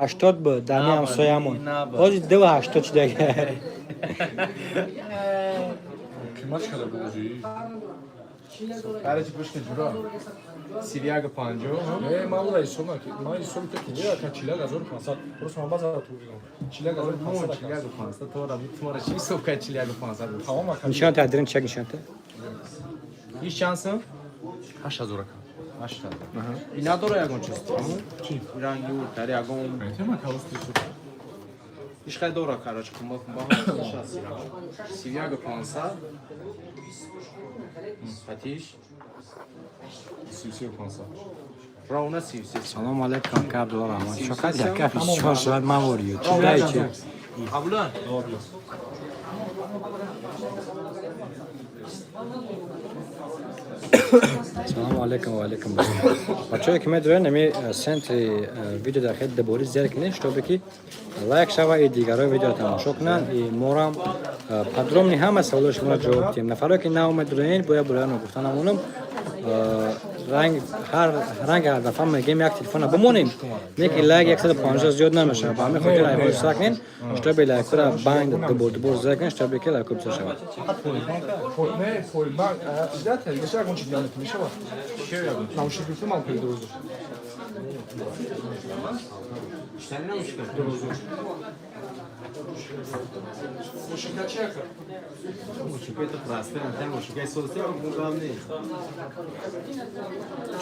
80 بود دمی همسایه‌مون بازی 280 چی دیگه Qiymat qədər qoyucu? Hələ ki başqa cura. Siriyaga panjo. Malla isoma ki, ma isom ki ya kaçila gazor pansat. Prosto ma bazar tuğuyor. Çila gazor pansat. Çila gazor pansat. Tora bu tora şey isom kaçila gazor pansat. Tamam mı? نشان تدرین چک نشان ته İş şansın? 8000 kan. 8000. İna dora yagon çiz. Ki? İran yurt tari yagon. Tema kalıstı. İş kadar dora karaç kumba şansı. Siriyaga pansat. Fatih. Sivsiyo pansat. Rauna sivsiyo. سلام علیکم که عبدالرحمن شکر یک کفش 4 ساعت ما وریو چی دایی چی Abulan. سلام علیکم و علیکم بچه‌ها که می‌دونن نمی سنت ویدیو در خد دبوری زیر کنین شتو بکی لایک شوا ای دیگرای ویدیو تماشا کنن ای مورم پدروم نی همه سوالش ما جواب دیم نفرا که نه اومدن باید گفتن همونم رنگ هر هر دفعه میگیم یک تلفن بمونیم میگه لایک 150 زیاد نمیشه با همین خاطر ایوان ساکنین شتو به لایک را باند دبور زدن شتو بکی لایک بشه شود Ne? Bak, zaten geçer gün çıktı yani bir şey var. Şey yapın. Tam şu bütün mal kırdı oldu. İşte ne olmuş kırdı oldu? Bu şey kaç yakar? Bu şey kötü plastik, tam bu şey sosyal bu program değil.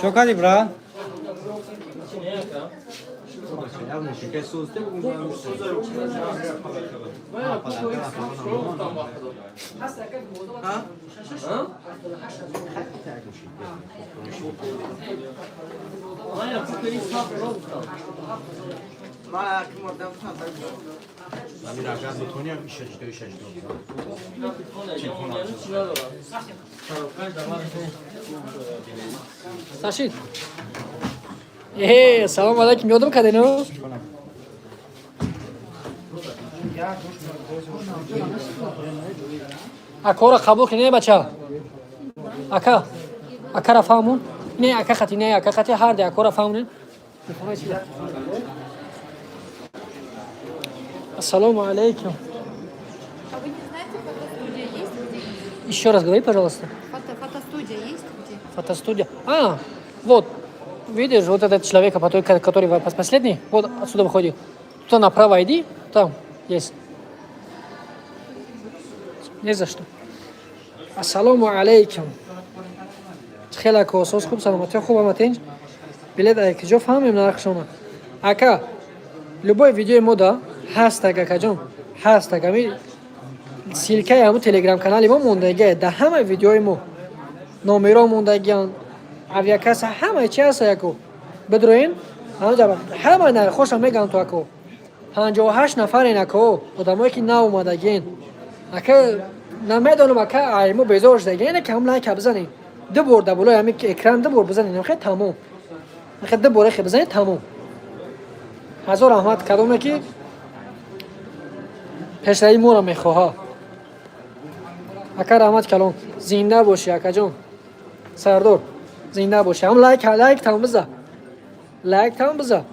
çok hadi bra Ya bu şey sosyal bu program Amir agaz botoniam işe işte. Sashid. Салом алейкум. Ёдам кадено? Акора қабул кине бача. Ака. Акара фамун. Не ака хати не ака хати ҳар де акора фамун. Ассаламу алейкум. А вы не знаете, фотостудия есть где? Еще раз говори, пожалуйста. Фотостудия есть где? Фотостудия. Вот. Видишь, вот этот человек, который последний, вот отсюда выходит. Туда направо иди, там есть. Не за что. Ассаламу алейкум. خیلی کوسوس خوب سلامتی خوب آمدین. بلیت که جو فهمیم نرخشونه. اکا любой видео мода هست اگه جون هست اگه می سیلکه همون تلگرام کانالی ما موندگی ده همه ویدیوی ما نمره موندگیان авиакаса همه چی هست یکو بدروین همه نه خوشم میگم تو اکو 58 نفر این اکو آدمایی که نه اومدگین اکا نمیدونم اکا ایمو بیزار شدگی اینه که هم لایک بزنین دو بار دبولای همین که اکران دو بار بزنین خیلی تموم خیلی دو بار خیلی بزنین تموم هزار رحمت کدومه که پشتایی مورا میخواه اکا رحمت کلون زنده باشی اکا جون سردار زنده باشه هم لایک تمام بزن لایک تمام بزن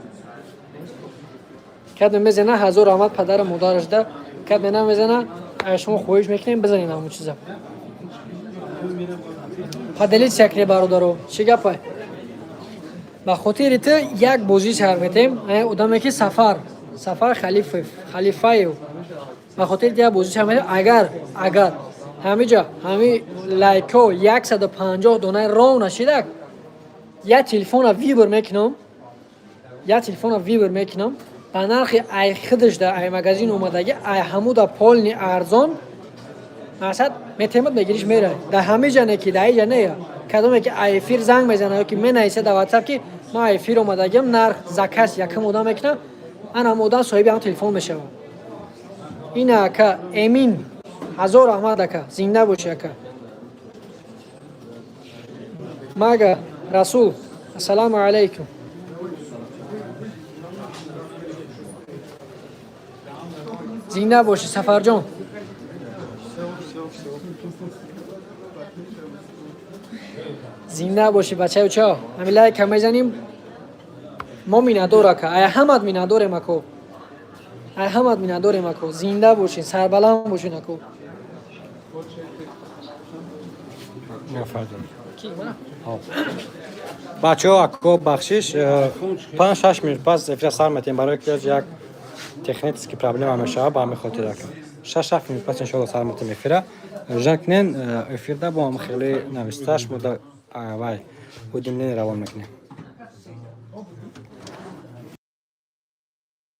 کد میزنه هزار رحمت پدر مادرش ده کد میزنه شما خویش میکنین بزنین همون چیزا پدلیت شکلی برادرو چی گپه با خاطر تو یک بازی سر میتیم آدمی که سفر خلیفه با خاطر یک بازی سر میتیم اگر همینجا همین لایکو 150 دونه رو نشیدک یا تلفن ویبر میکنم با نرخ ای خودش در ای مگزین اومدگی ای همو در پولنی ارزان اصلا میتیمت بگیریش میره در همه جنه که در اینجا نه کدومه که ای فیر زنگ میزنه یا که می نیسه در واتساپ که ما ای فیر اومدگیم نرخ زکس یکم اودا میکنم انا مودا صاحبی هم تلفن میشه اینا که امین هزار رحمت اکا زنده باشه اکا ماگا رسول السلام علیکم زنده باشی سفر جان زنده باشی بچه همین لایک هم میزنیم ما مینادور اکا ای حمد مینادوریم اکو ای حمد مینادوریم اکو زنده باشین سربلند باشین اکو کی ما بچه ها اکو بخشش 5-6 minut پس افیر سر متیم برای که یک تکنیکی پرابلم همیشه با همه خاطر اکو 6 minut پس انشالله سر متیم افیره جنکنن افیر ده با هم خیلی نوستش مده وای بودیم نه روان میکنیم